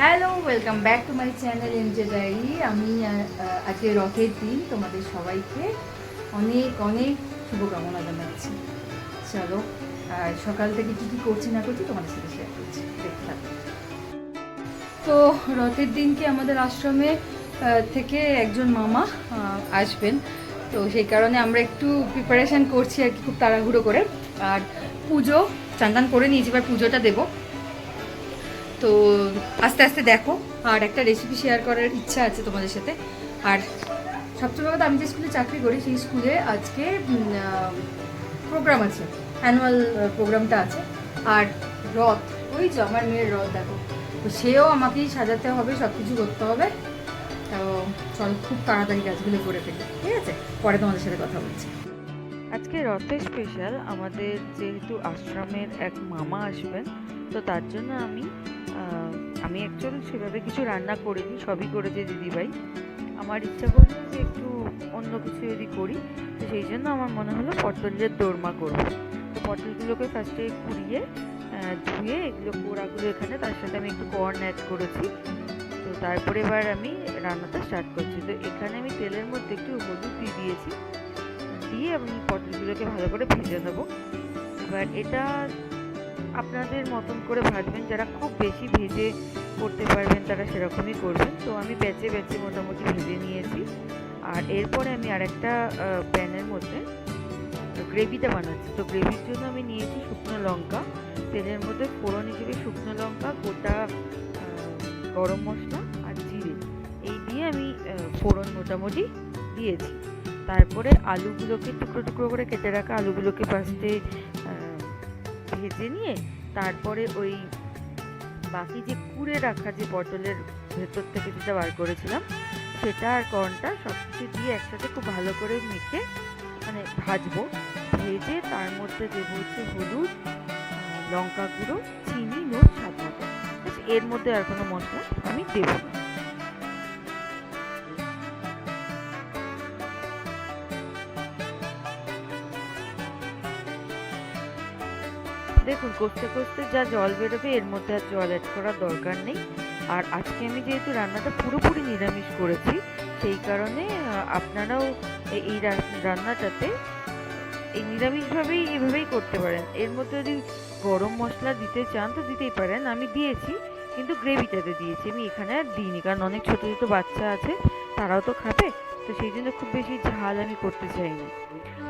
Hello, welcome back to my channel MJ diary. আমি আজকে রথের দিন তোমাদের সবাইকে অনেক অনেক শুভকামনা জানাচ্ছি। চলো, আর সকাল থেকে কী কী করছি না করছি তোমাদের সাথে শেয়ার করছি, দেখতে থাকো। তো রথের দিনকে আমাদের আশ্রমে থেকে একজন মামা আসবেন, তো সেই কারণে আমরা একটু প্রিপারেশান করছি আর কি, খুব তাড়াহুড়ো করে। আর পুজো চান করে নিয়েছি, এবার পুজোটা দেবো। তো আস্তে আস্তে দেখো, আর একটা রেসিপি শেয়ার করার ইচ্ছা আছে তোমাদের সাথে। আর সবচেয়ে বড় কথা, আমি যে স্কুলে চাকরি করি সেই স্কুলে আজকে প্রোগ্রাম আছে, অ্যানুয়াল প্রোগ্রামটা আছে। আর রথ, ওই যে আমার মেয়ের রথ দেখো, তো সেও আমাকেই সাজাতে হবে, সব কিছু করতে হবে। তো চল খুব তাড়াতাড়ি কাজগুলো করে ফেলি, ঠিক আছে? পরে তোমাদের সাথে কথা বলছি। আজকে রথের স্পেশাল আমাদের, যেহেতু আশ্রমের এক মামা আসবেন, তো তার জন্য আমি অ্যাকচুয়ালি সেভাবে কিছু রান্না করিনি, সবই করেছে দিদিভাই। আমার ইচ্ছা করলো যে একটু অন্য কিছু যদি করি, তো সেই জন্য আমার মনে হলো পটলের দোরমা করবো। তো পটলগুলোকে ফার্স্টে কুড়িয়ে ধুয়ে এগুলো কোড়াগুলো এখানে, তার সাথে আমি একটু কর্ন অ্যাড করেছি। তো তারপরে এবার আমি রান্নাটা স্টার্ট করছি। তো এখানে আমি তেলের মধ্যে একটু হলুদ দিয়েছি, দিয়ে আমি পটলগুলোকে ভালো করে ভেজে নেবো। এবার এটা আপনাদের মতন করে ভাজবেন, যারা খুব বেশি ভেজে করতে পারবেন তারা সেরকমই করবেন। তো আমি বেচে বেচে মোটামুটি ভেজে নিয়েছি। আর এরপরে আমি আরেকটা প্যানের মধ্যে গ্রেভিটা বানাচ্ছি। তো গ্রেভির জন্য আমি নিয়েছি শুকনো লঙ্কা, তেলের মধ্যে ফোড়ন হিসেবে শুকনো লঙ্কা, গোটা গরম মশলা আর জিরে, এই দিয়ে আমি ফোড়ন মোটামুটি দিয়েছি। তারপরে আলুগুলোকে টুকরো টুকরো করে কেটে রাখা আলুগুলোকে ফার্স্টে ভেজে নিয়ে, তারপরে ওই বাকি যে কুড়ে রাখা যে পটলের ভেতর থেকে যেটা বার করেছিলাম সেটা আর কর্নটা সব কিছু দিয়ে একসাথে খুব ভালো করে মেখে মানে ভাজবো। ভেজে তার মধ্যে দেবো হচ্ছে হলুদ, লঙ্কা গুঁড়ো, চিনি, নুন স্বাদ মতো। এর মধ্যে আর কোনো মশলা আমি দেবো না। দেখুন, কষতে কষতে যা জল বেরোবে এর মধ্যে আর জল অ্যাড করার দরকার নেই। আর আজকে আমি যেহেতু রান্নাটা পুরোপুরি নিরামিষ করেছি, সেই কারণে আপনারাও এই রান্নাটাতে এই নিরামিষভাবেই এভাবেই করতে পারেন। এর মধ্যে যদি গরম মশলা দিতে চান তো দিতেই পারেন, আমি দিয়েছি কিন্তু গ্রেভিটাতে দিয়েছি, আমি এখানে আর দিইনি, কারণ অনেক ছোটো ছোটো বাচ্চা আছে, তারাও তো খাবে। তো সেই জন্য খুব বেশি ঝাল আমি করতে চাইনি।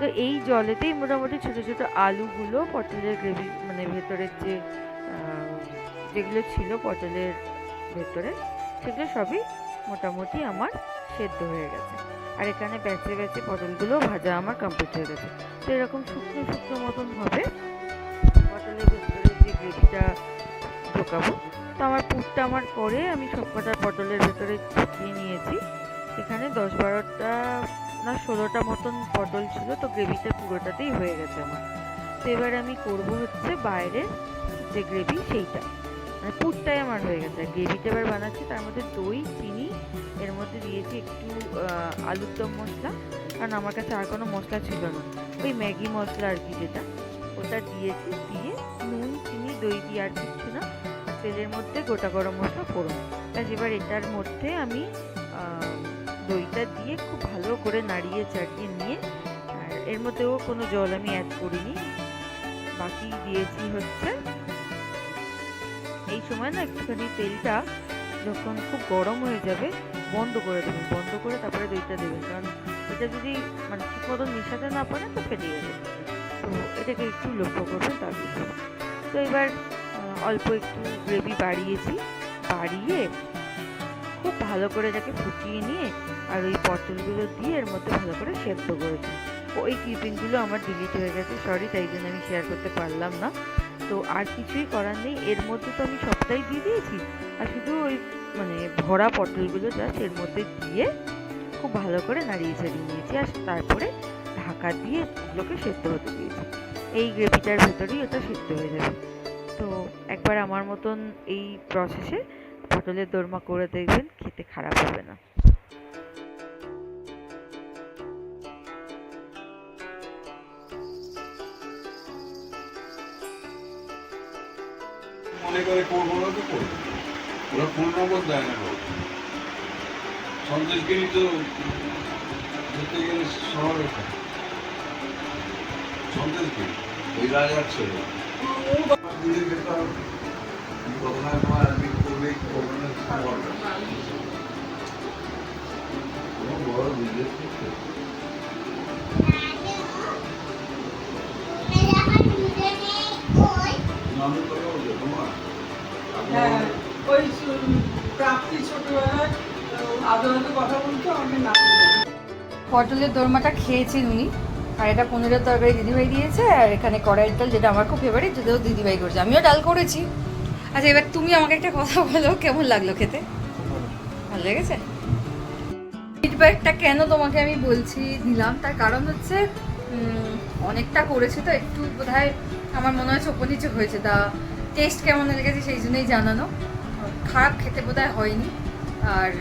তো এই জলেতেই মোটামুটি ছোটো ছোটো আলুগুলো পটলের গ্রেভি মানে ভেতরের যে যেগুলো ছিল পটলের ভেতরে, সেগুলো সবই মোটামুটি আমার সেদ্ধ হয়ে গেছে। আর এখানে বেঁচে বেঁচে পটলগুলো ভাজা আমার কমপ্লিট হয়ে গেছে। তো এরকম শুকনো শুকনো মতন হবে পটলের ভেতরে যে গ্রেভিটা ঢোকাবো। তো আমার পুরটা আমার করে আমি সবকটা পটলের ভেতরে ঢুকিয়ে নিয়েছি। এখানে 10-12টা না 16টা মতন পটল ছিল, তো গ্রেভিটা পুরোটাতেই হয়ে গেছে আমার। তো এবার আমি করবো হচ্ছে বাইরের যে গ্রেভি সেইটা, মানে পুরটাই আমার হয়ে গেছে। গ্রেভিটা এবার বানাচ্ছি, তার মধ্যে দই, চিনি, এর মধ্যে দিয়েছি একটু আলুর দম মশলা, কারণ আমার কাছে আর কোনো মশলা ছিল না, ওই ম্যাগি মশলা আর কি যেটা, ওটা দিয়েছি। দিয়ে নুন, চিনি, দই দিয়ে আর কিচ্ছু না। তেলের মধ্যে গোটা গরম মশলা ফোড়ন। এবার এটার মধ্যে আমি দইটা দিয়ে খুব ভালো করে নাড়িয়ে চাড়িয়ে নিয়ে, আর এর মধ্যেও কোনো জল আমি অ্যাড করিনি, বাকি দিয়েছি হচ্ছে। এই সময় না একটুখানি তেলটা যখন খুব গরম হয়ে যাবে বন্ধ করে দেবেন, বন্ধ করে তারপরে দইটা দেবেন, কারণ এটা যদি মানে ঠিক মতন মেশাতে না পারেন তো ফেটে যাবে। তো এটাকে একটু লক্ষ্য করবেন তার বিষয়ে। তো এবার অল্প একটু গ্রেভি বাড়িয়েছি, বাড়িয়ে খুব ভালো করে এটাকে ফুটিয়ে নিয়ে আর ওই পটলগুলো দিয়ে এর মধ্যে ভালো করে সেদ্ধ করেছি। ওই ক্লিপিংগুলো আমার ডিলিট হয়ে গেছে, সরি, তাই জন্য আমি শেয়ার করতে পারলাম না। তো আর কিছুই করার নেই, এর মধ্যে তো আমি সবটাই দিয়ে দিয়েছি, আর শুধু ওই মানে ভরা পটলগুলো জাস্ট এর মধ্যে দিয়ে খুব ভালো করে নাড়িয়ে চাড়িয়ে নিয়েছি, আর তারপরে ঢাকা দিয়ে ওগুলোকে সেদ্ধ হতে দিয়েছি। এই গ্রেভিটার ভেতরেই ওটা সেদ্ধ হয়ে যাবে। তো একবার আমার মতন এই প্রসেসে পটলের দোরমা করে দেখবেন, খেতে খারাপ হবে না। মনে করে করবো না তো করবো। ওরা ফোন নম্বর দেয় না গো। সন্দেশগিরি তো ধরতে গেলে শহরে থাকে। সন্দেশগিরি ওই রাজার ছেলে দিলে যেতে হবে। কখনো তোমার আজকে করবে কখনো করবে বড় বিজনেস করতে নামে কথা বলছো তোমার হ্যাঁ, ওই প্রাপ্তি ছোটবেলায় আদৌ কথা বলতো আমাকে নাম পটলের দোরমাটা খেয়েছেন উনি, আর এটা পনিরের তরকারি দিদিভাই দিয়েছে, আর এখানে কড়াইয়ের ডাল যেটা আমার খুব ফেভারিট, যেটাও দিদিভাই করছে, আমিও ডাল করেছি। আচ্ছা এবার তুমি আমাকে একটা কথা বলো, কেমন লাগলো খেতে? ভালো লেগেছে? ফিডব্যাকটা কেন তোমাকে আমি বলছি দিলাম, তার কারণ হচ্ছে অনেকটা করেছে তো একটু বোধহয় আমার মনে হচ্ছে ওপর নিচে হয়েছে, তা টেস্ট কেমন লেগেছে সেই জন্যই জানানো। খারাপ খেতে বোধহয় হয়নি, আর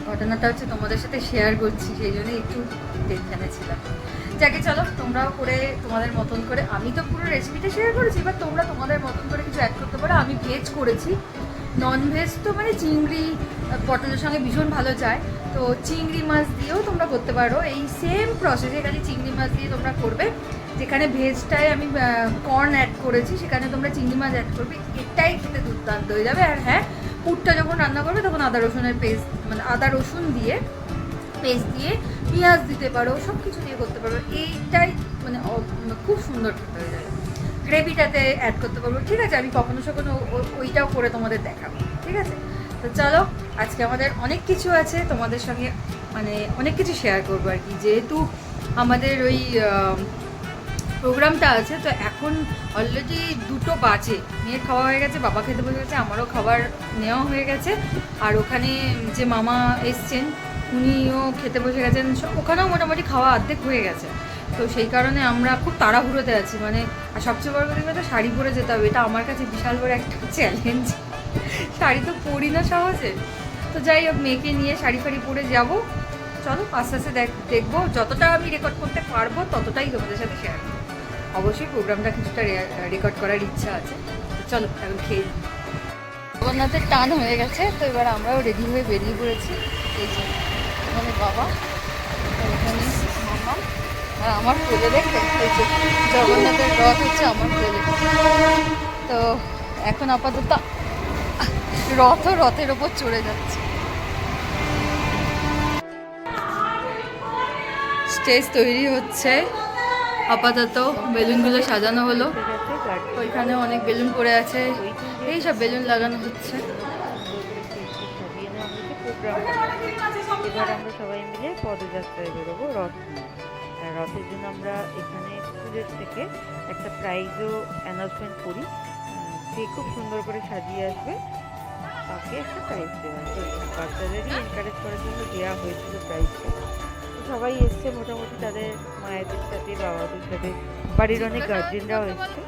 ঘটনাটা হচ্ছে তোমাদের সাথে শেয়ার করছি সেই জন্যই একটু টেনশনে ছিলাম। যাকে চলো তোমরাও করে তোমাদের মতন করে, আমি তো পুরো রেসিপিটা শেয়ার করেছি, এবার তোমরা তোমাদের মতন করে কিছু অ্যাড করতে পারো। আমি ভেজ করেছি, নন ভেজ তো মানে চিংড়ি পটলের সঙ্গে ভীষণ ভালো যায়, তো চিংড়ি মাছ দিয়েও তোমরা করতে পারো। এই সেম প্রসেসে খালি চিংড়ি মাছ দিয়ে তোমরা করবে, যেখানে ভেজটায় আমি কর্ন অ্যাড করেছি সেখানে তোমরা চিংড়ি মাছ অ্যাড করবে, এটাই খেতে দুর্দান্ত হয়ে যাবে। আর হ্যাঁ, পুরটা যখন রান্না করবে তখন আদা রসুনের পেস্ট, মানে আদা রসুন দিয়ে পেস্ট দিয়ে পেঁয়াজ দিতে পারো, সব কিছু দিয়ে করতে পারো, এইটাই মানে খুব সুন্দর খেতে হয়ে যাবে। গ্রেভিটাতে অ্যাড করতে পারবো, ঠিক আছে? আমি কখনো সখনো ওইটাও করে তোমাদের দেখাবো, ঠিক আছে? তো চলো, আজকে আমাদের অনেক কিছু আছে তোমাদের সঙ্গে, মানে অনেক কিছু শেয়ার করবো আর কি, যেহেতু আমাদের ওই প্রোগ্রামটা আছে। তো এখন অলরেডি 2টো বাজে, মেয়ের খাওয়া হয়ে গেছে, বাবা খেতে বসে গেছে, আমারও খাবার নেওয়া হয়ে গেছে, আর ওখানে যে মামা এসছেন উনিও খেতে বসে গেছেন, ওখানেও মোটামুটি খাওয়া অর্ধেক হয়ে গেছে। তো সেই কারণে আমরা খুব তাড়াহুড়োতে আছি, মানে আর সবচেয়ে বড় কথা শাড়ি পরে যেতে হবে, এটা আমার কাছে বিশাল বড় একটা চ্যালেঞ্জ, শাড়ি তো পরি না সহজে। তো যাই হোক, মেয়েকে নিয়ে শাড়ি ফাড়ি পরে যাবো। চলো আস্তে আস্তে দেখবো, যতটা আমি রেকর্ড করতে পারবো ততটাই তোমাদের সাথে শেয়ার করবো। অবশ্যই প্রোগ্রামটা কিছুটা রেকর্ড করার ইচ্ছা আছে। চলো এখন খেয়ে নিই। জগন্নাথের টান হয়ে গেছে, তো এবার আমরাও রেডি হয়ে বেরিয়ে পড়েছি। এই যে এখানে বাবা, এখানে মামা, আর আমার কোলে দেখে এই যে জগন্নাথের রথ হচ্ছে আমার কোলে। তো এখন আপাতত রথের ওপর চড়ে যাচ্ছে। স্টেজ তৈরি হচ্ছে আপাতত, বেলুনগুলো সাজানো হলো, ওইখানে অনেক বেলুন পড়ে আছে, এই সব বেলুন লাগানো হচ্ছে। এবার আমরা সবাই মিলে পদযাত্রায় বেরোবো রথ নিয়ে। আর রথের জন্য আমরা এখানে স্কুলের থেকে একটা প্রাইজও অ্যানাউন্সমেন্ট করি, যে খুব সুন্দর করে সাজিয়ে আসবে তাকে একটা প্রাইজ দেওয়া হয়। বাচ্চাদেরই এনকারেজ করার জন্য দেওয়া হয়েছিল প্রাইজটা। সবাই এসছে মোটামুটি, তাদের মায়েদের সাথে, বাবাদের সাথে, বাড়ির অনেক গার্জেনরাও এসছে।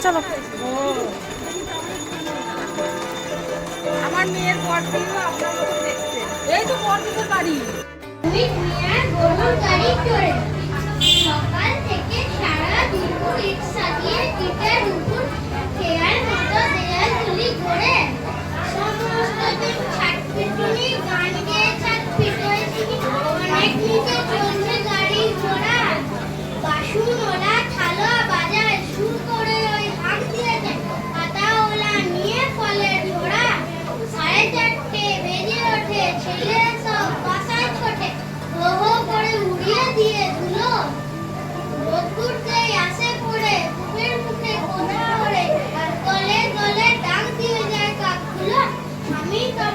চলো, আমার মেয়ের পর দিনও আপনার মতো দেখতে, এই তো পর দিনের বাড়ি। সকাল থেকে সারা দুপুর রিক্সা দিয়ে টিটার উপর খেয়ার মতো দেয়াল তুলি ঘোরে সমস্ত দিন ছাটপিটুনি গান গেয়ে ছাটপিট হয়েছি, অনেক নিচে চলছে গাড়ির ঘোড়া, বাসুন ওরা থালা বাজায় সুর করে ওই হাঁক দিয়েছে পাতা ওলা নিয়ে ফলের ঝোড়া, 4:30 বেজে ওঠে ছেলে সব বাসায় ছোটে, হো হো করে উড়িয়ে দিয়ে ধুলো, রোদ্দুরতেই আসে পড়ে বুকের মুখে কোনা ওড়ে, আর গলে গলে ডাক দিয়ে যায় কাকগুলো, আমি তো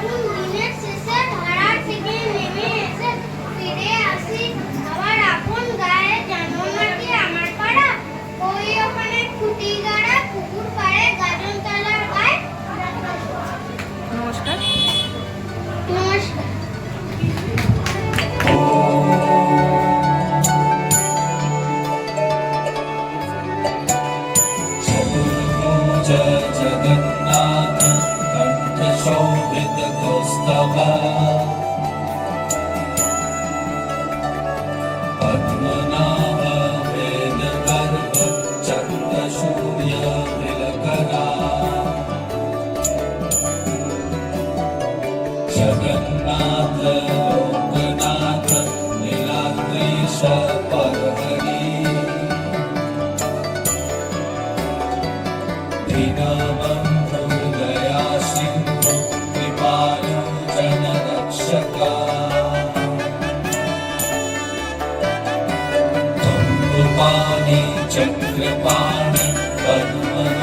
चक्रपाणि पद्मनाभनरन्दम्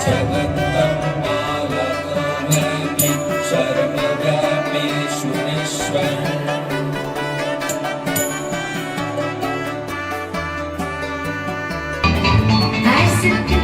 जगन्तं बालकमेति सर्वव्यापीश्वरेश्वरम् I sit